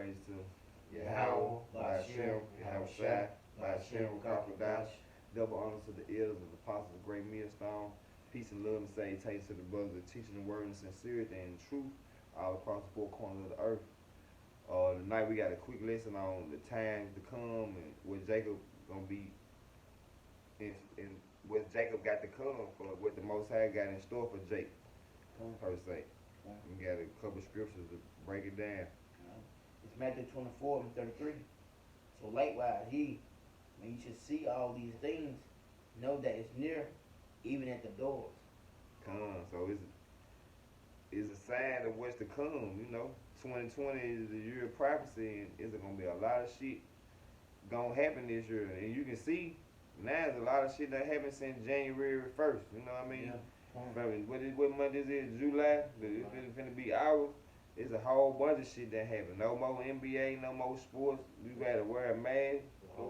praise to Yahweh, Yahweh, by Hashem, Yahushua, by Hashem, Rukakadash. Double honors to the elders of the apostles of Great Millstone. Peace and love and salutations to the brothers that teaching the word in sincerity and truth all across the four corners of the earth. Tonight we got a quick lesson on the times to come and what Jacob gonna be in what Jacob got to come for what the Most High got in store for Jacob per se. We got a couple scriptures to break it down. It's Matthew 24 and 33. So likewise, when you should see all these things, know that it's near, even at the doors. So it's a sign of what's to come, 2020 is the year of prophecy, and it's gonna be a lot of shit gonna happen this year. And you can see now there's a lot of shit that happened since January 1st, you know what I mean? Yeah. What month is it? July? It's finna be August. It's a whole bunch of shit that happened. No more NBA, no more sports. You gotta wear a mask. It's a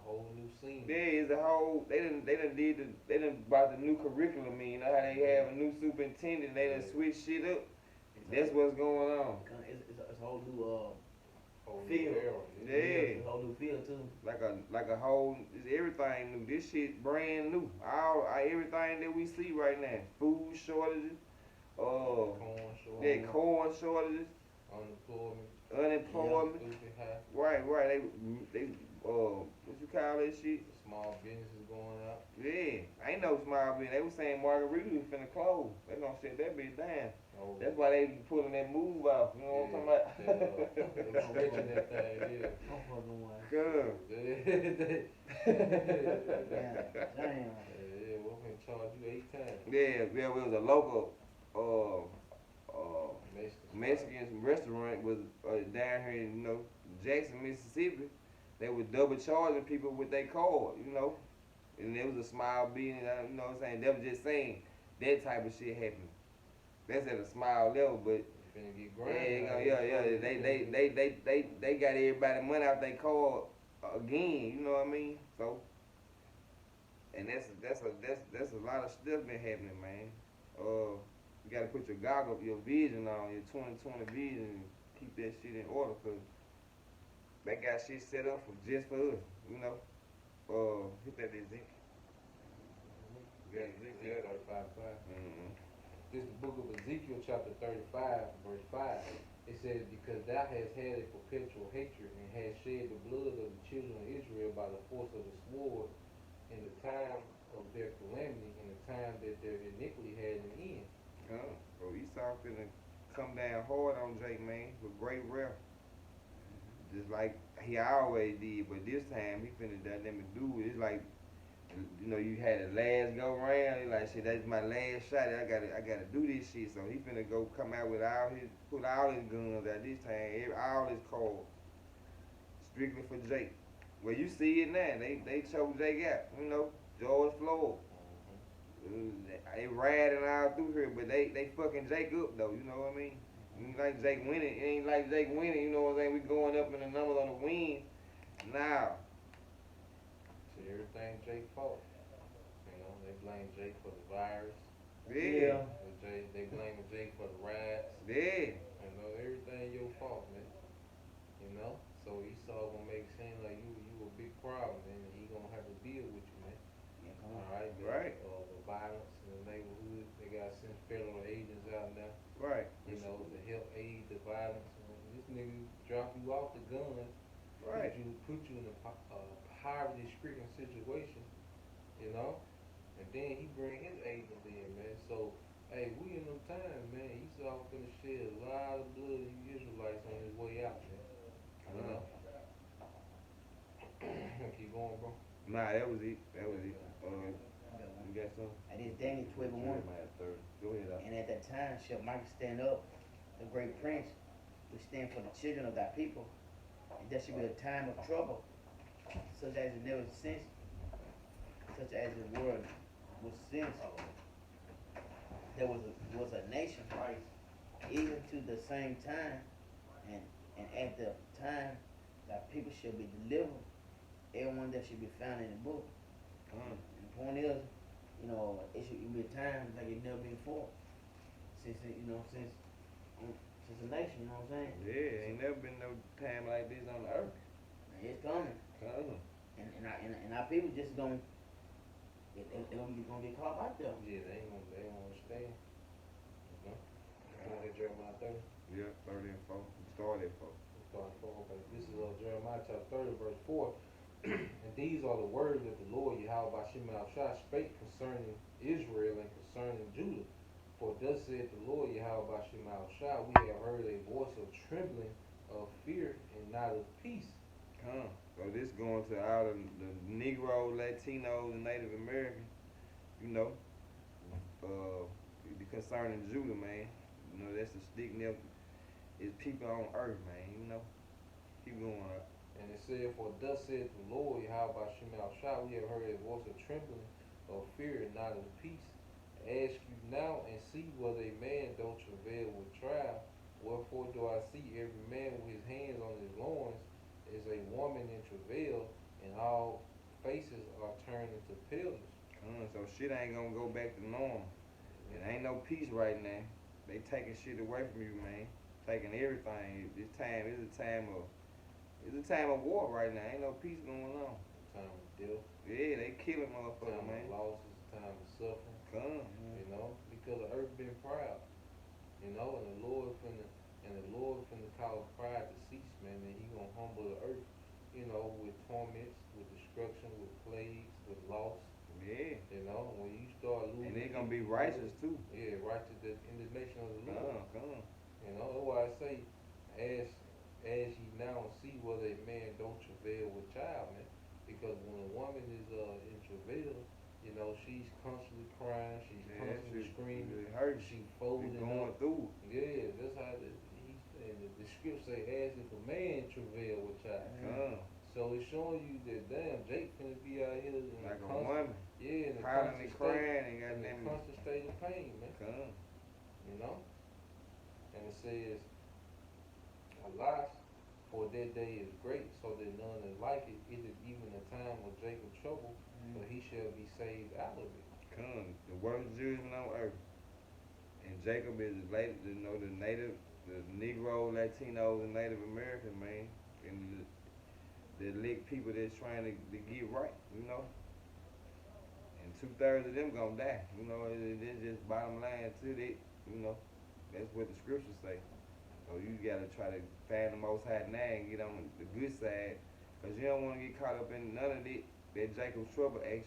whole new scene. Yeah, it's a whole. They done brought the new curriculum in. You know how they have a new superintendent. They done switch shit up. That's what's going on. It's a whole new Whole field. new era. Yeah. It's a whole new field too. Like a whole. It's everything new. This shit brand new. Everything that we see right now. Food shortages. Corn shortage. Corn shortages. Unemployment. Stupid high. Right. They what you call that shit? Small businesses going up. Yeah, ain't no small business. They was saying Margarita was finna close. They gonna shut that bitch down. Oh, That's why they pulling that move off. You know what I'm talking about? They stretching that thing, yeah. I'm fucking one. Good. Damn. Yeah, we're gonna charge you 8 times. Yeah, it was a local Mexican Mexican restaurant was down here in Jackson, Mississippi. They were double charging people with their card, and it was a small business. You know what I'm saying? They were just saying that type of shit happened. That's at a small level, but finna get grand. yeah. They got everybody money out their card again. You know what I mean? So, and that's a lot of stuff been happening, man. You gotta put your vision on, your 2020 vision, and keep that shit in order, cause they got shit set up just for us, hit that Ezekiel. Yeah, Ezekiel 35:5. Mm-hmm. This is the book of Ezekiel, chapter 35, verse 5. It says, because thou hast had a perpetual hatred, and hast shed the blood of the children of Israel by the force of the sword, in the time of their calamity, in the time that their iniquity had an end. So Esau finna come down hard on Jake, man, with great wrath. Just like he always did, but this time he finna dynamic do it. It's like, you had the last go round. He's like, shit, that's my last shot. I gotta do this shit. So he finna go come out with put all his guns out this time, all his cards, strictly for Jake. Well, you see it now. They chose Jake out. George Floyd. They riding all through here, but they fucking Jake up though. You know what I mean? It ain't like Jake winning. It ain't like Jake winning. You know what I'm saying? We going up in the numbers on the wins. Now. So everything Jake fault. They blame Jake for the virus. Yeah. They blame Jake for the riots. Yeah. Everything your fault, man. So Esau gonna make it seem like you a big problem, and he gonna have to deal with you, man. Yeah, Alright, right. The violence in the neighborhood, they got sent federal agents out now. Right. To help aid the violence. This nigga drop you off the gun, right. put you in a poverty-stricken situation, and then he bring his agent in, man. So, hey, we in them times, man. Esau finna shed a lot of blood of you Israelites on his way out, man. Keep going, bro. Nah, that was it. You got something? And it's Daniel 12 and 1. Go ahead. And at that time shall Michael stand up, the great prince, which stand for the children of thy people. And there shall be a time of trouble, such as it never since, such as the world was since. There was a nation, even to the same time, and at the time thy people shall be delivered, everyone that should be found in the book. And the point is, it should be a time like it never been before. Since since a nation, you know what I'm saying? Yeah, ain't never been no time like this on the earth. And it's coming. Come. And our people just gonna, they gonna get caught out there. Yeah, they ain't gonna understand. You know? Look at Jeremiah 30. Yeah, 30 and 4. We started at 4. Okay. This is Jeremiah chapter 30, verse 4. And these are the words that the Lord Yahweh Bashim Shah spake concerning Israel and concerning Judah. For thus said the Lord Yahweh Bashim Shah, we have heard a voice of trembling, of fear, and not of peace. Come. So this going to all the Negro, Latinos, and Native Americans, you know, concerning Judah, man. You know, that's the stick never is people on earth, man, you know. Keep going up. And it said, for thus said the Lord Yahweh Bashim Shah, we have heard a voice of trembling, of fear, and not of peace. Ask you now and see whether a man don't travail with trial. Wherefore do I see every man with his hands on his loins is a woman in travail, and all faces are turned into paleness. So shit ain't gonna go back to normal. It ain't no peace right now. They taking shit away from you, man. Taking everything. This time is a time of war right now. Ain't no peace going on. Time of death. Yeah, they killing motherfuckers, Time man. of losses. Time of suffering. Come. You know, because the earth been proud. You know, and the Lord finna cause pride to cease, man. And He gonna humble the earth. You know, with torments, with destruction, with plagues, with loss. Yeah. You know, when you start losing. And they gonna be righteous too. Yeah, righteous in the nation of the Lord. Come. You know, that's why I say, ask ye now and see whether a man don't travail with child, man. Because when a woman is in travail, you know, she's constantly crying, she's constantly screaming, It hurts. she folding going up. through. Yeah, that's how the script say, as if a man travail with child. Come. So it's showing you that damn Jake finna be out here in Like a constant, woman. yeah, in a Hollering constant and state, crying and in a goddamn. constant state of pain, man. Come. You know? And it says, alas, for that day is great, so that none is like it. It is even a time of Jacob's trouble, but he shall be saved out of it. Come. The worst judgment on earth. And Jacob is the native, the Negro, Latinos, and Native American, man. And the elite people that's trying to get right, you know. And 2/3 of them gonna die, you know. It's just bottom line to it, you know. That's what the scriptures say. So you gotta try to find the Most High now and get on the good side, cause you don't want to get caught up in none of that Jacob's trouble. Actually,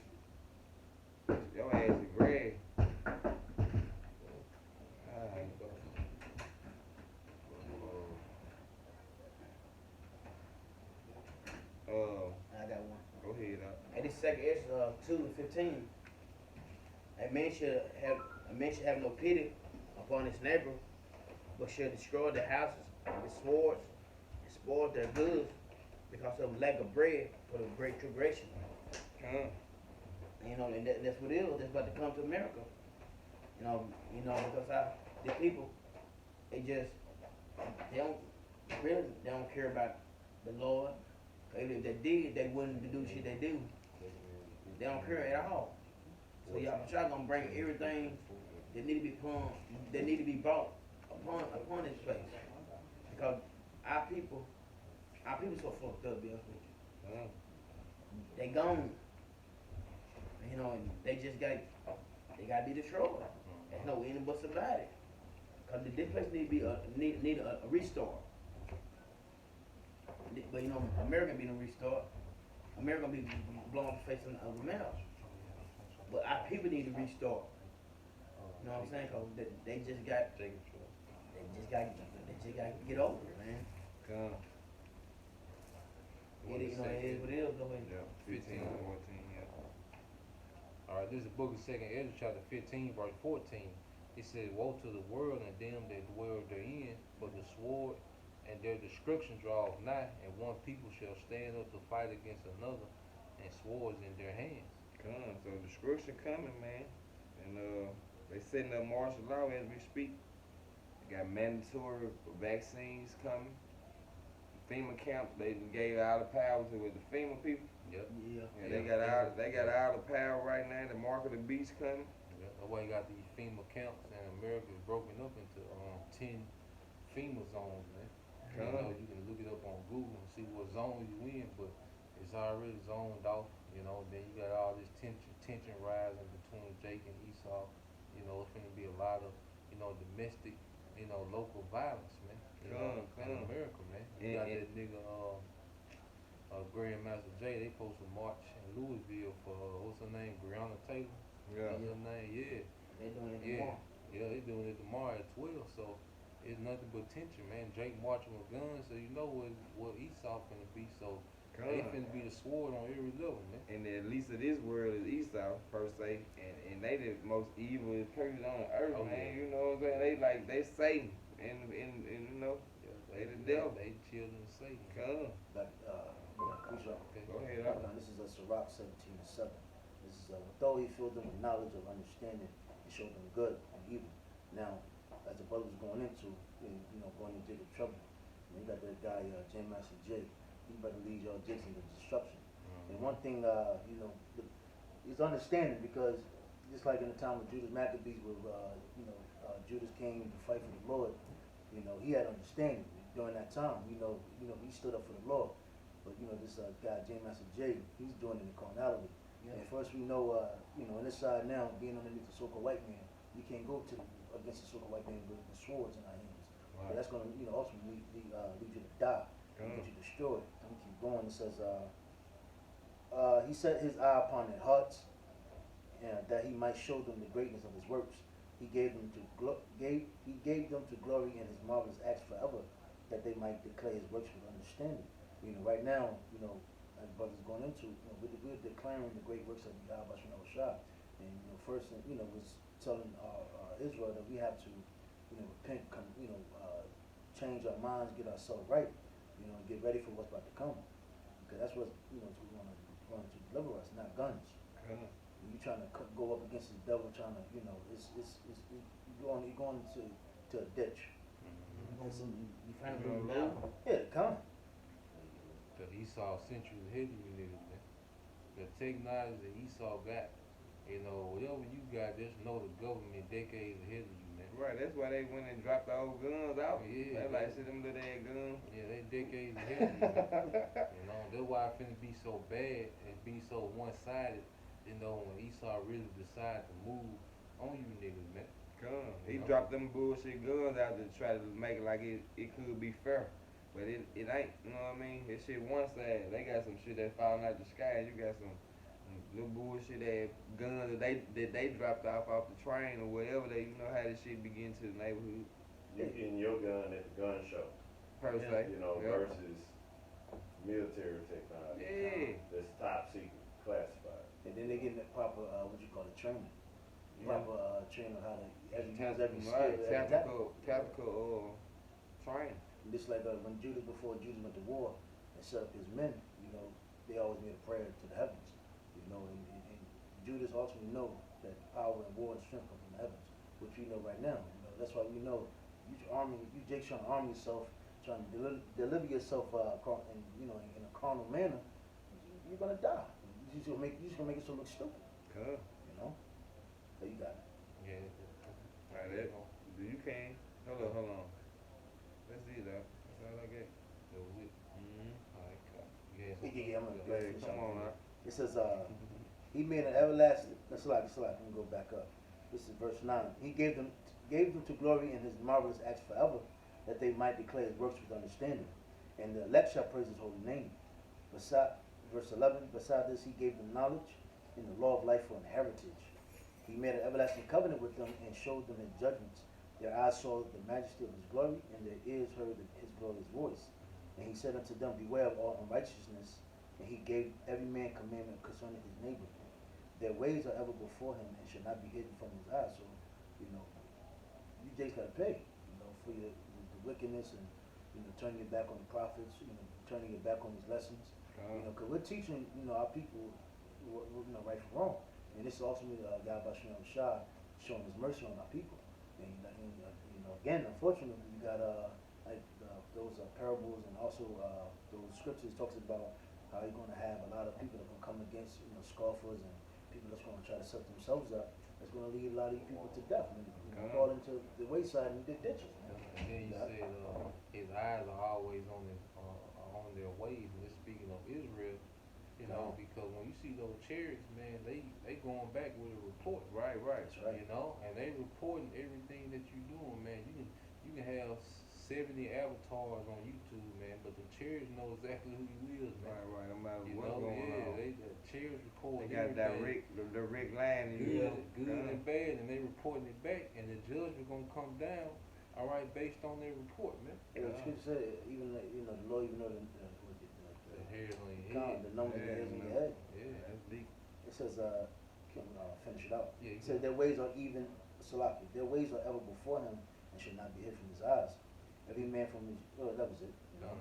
your ass is Greg. I got one. Go ahead. And this second Ezra 2:15. A man should have no pity upon his neighbor, but should destroy their houses with swords and spoil their goods because of lack of bread for the great tribulation. Come. You know, and that's what it is. That's about to come to America. You know, because the people, they don't care about the Lord. If they did, they wouldn't do shit they do. They don't care at all. So y'all gonna bring everything that need to be brought upon this place. Because our people so fucked up, be honest with you. They gone. You know, and they gotta be destroyed. There's no any but about it. Cause this place need a restart. But you know, America be no restart. America be blown off the face of the mouth. But our people need to restart. You know what I'm saying? Cause they just got to get over it, man. Come. It is what it is. Go ahead. Yeah. 15 and 14. Yeah. Alright, this is the book of 2nd Ezra, chapter 15, verse 14. It says, woe to the world and them that dwell therein, but the sword and their destruction draweth nigh, and one people shall stand up to fight against another, and swords in their hands. Come. So destruction coming, man. And they setting up martial law as we speak. They got mandatory vaccines coming. FEMA camp, they gave all the power to the FEMA people. Yep. Yeah. And they got all the power right now. The mark of the beast coming. Yep. That's why you got these FEMA camps, and America is broken up into 10 FEMA zones, man. You Come. know, you can look it up on Google and see what zone you in, but it's already zoned off. You know, then you got all this tension rising between Jake and Esau. You know, it's gonna be a lot of, domestic, local violence, man. You know, in America, man. You got that nigga, Grandmaster Jay. They supposed to march in Louisville for what's her name, Breonna Taylor. Yeah. That's her name, yeah. They're doing it Yeah, tomorrow. yeah, they doing it tomorrow at 12, so it's nothing but tension, man. Drake marching with guns, so you know what Esau finna be, so they finna be the sword on every level, man. And the least of this world is Esau, per se, and they the most evil person on the earth, Oh, man. yeah. You know what I'm saying? They Satan, and you know, Yeah, they the devil. They children of Satan. Come. But, Khrushchev, Okay. Go ahead, up. this is a Sirach 17:7. This is, though he filled them with knowledge of understanding, he showed them good and evil. Now, as the brother was going into, going into the trouble, you got that guy, J Master J, he better lead y'all jigs into destruction. And one thing, is understanding, because just like in the time of Judas Maccabees, where, Judas came to fight for the Lord, he had understanding during that time. He stood up for the Lord. But this guy, J Master J, he's doing it in carnality. Yeah. And first we know, on this side now, being underneath the so-called white man, we can't go against the so-called white man with swords in our hands. Right. But that's going to, ultimately lead you to die, and get you destroyed. And we keep going. It says, he set his eye upon their hearts, and that he might show them the greatness of his works. He gave them to glory in his marvelous acts forever, that they might declare his works with understanding. Right now, as brothers going into, we're declaring the great works of Yahweh Shah. And, first, was telling Israel that we have to, repent, change our minds, get ourselves right, get ready for what's about to come. Because that's what's, going to deliver us, not guns. Come. You're trying to go up against the devil, trying to, you're going to a ditch. You find them now. Yeah, come. The Esau centuries ahead of you niggas, man. The technology that Esau got, whatever you got, just know the government decades ahead of you, man. Right, that's why they went and dropped the old guns out. Yeah, They like, shit, them little ass guns. Yeah, they decades ahead of you, man. That's why it finna be so bad and be so one-sided, when Esau really decide to move on you niggas, man. Come. He No. dropped them bullshit guns out to try to make it like it could be fair. But it ain't, you know what I mean? That shit one side. They got some shit that's falling out the sky, and you got some little bullshit that guns that they dropped off the train or whatever. They, how this shit begin to the neighborhood, You getting your gun at the gun show, per se. Yeah. versus military technology. Yeah. That's top secret, classified. And then they get the proper, training. Yeah. Proper training on how to use Tactical, every skill. right, every tactical training. Just like before Judas went to war and set up his men, they always made a prayer to the heavens. And Judas ultimately know that power and war and strength come from the heavens, which we know right now. That's why we know you Jake's trying to arm yourself, trying to deliver yourself in a carnal manner, you're gonna die. You're just gonna make yourself look stupid. Come. So you got it. Yeah. Right, that, you can. Hold on. Let's see that. That's all I get. That was it. Alright, cool. Yeah, Yeah, I'm gonna Hey, come on, man. It says, he made an everlasting. Let me go back up. This is verse 9. He gave them to glory in his marvelous acts forever, that they might declare his works with understanding. And the elect shall praise his holy name. Verse 11. Beside this, he gave them knowledge in the law of life for an heritage. He made an everlasting covenant with them and showed them his judgments. Their eyes saw the majesty of his glory, and their ears heard his glorious voice. And he said unto them, beware of all unrighteousness, and he gave every man commandment concerning his neighbor. Their ways are ever before him, and should not be hidden from his eyes. So, you just gotta pay, for the wickedness and, turning your back on the prophets, turning your back on his lessons. Because we're teaching, our people, right from wrong. And this is ultimately God Bashir Shah showing his mercy on our people. And again, unfortunately, we got those parables, and also those scriptures talks about how you're going to have a lot of people that are going to come against, scoffers and people that's going to try to set themselves up. That's gonna lead a lot of these people to death and Uh-huh. fall into the wayside and the ditches. And then you Yeah. said his eyes are always on on their ways. And this speaking of Israel, you know, because when you see those chariots, man, they going back with a report, Right. That's right. you know, and they reporting everything that you doing, man. You can have 70 avatars on YouTube, man, but the chariots know exactly who you is, man. Right. No matter You what's know, going yeah, on. the chariots record They got everything. direct line. Good and bad, and they reporting it back, and the judgment gonna come down, all right, based on their report, man. Yeah, the Yeah. scripture said, even the, the Lord even know The hairs on your count head. the number of Yeah, hairs on man. your head. Yeah, That's deep. It says, can't finish it out. yeah. It says their ways are even, Salaki, their ways are ever before him and should not be hid from his eyes. Every man from his, that was it. Done.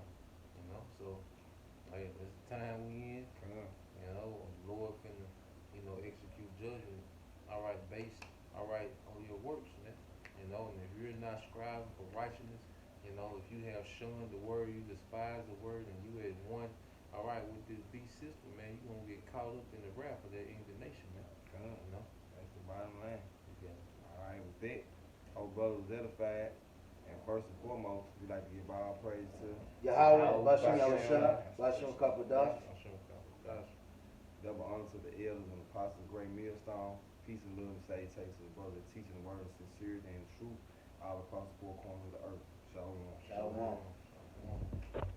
You know, so like it's the time we in. Uh, You know, Lord finna, you know, execute judgment. All right, based, all right, on your works, man. You know, and if you're not striving for righteousness, you know, if you have shunned the word, you despise the word, and you had one, all right, with this beast system, man, you gonna get caught up in the wrath of that indignation, man. You know, That's the bottom line. you got All right, with that, hope brothers edified. And first and foremost, we like to give all praise to Yahweh, Bashem Bashem, Yahushua, Bashem Kakwadash. double honor to the elders and apostles, great millstone. Peace and love and salutations to the brothers teaching the word of sincerity and truth all across the four corners of the earth. Shalom. Shalom. Shalom.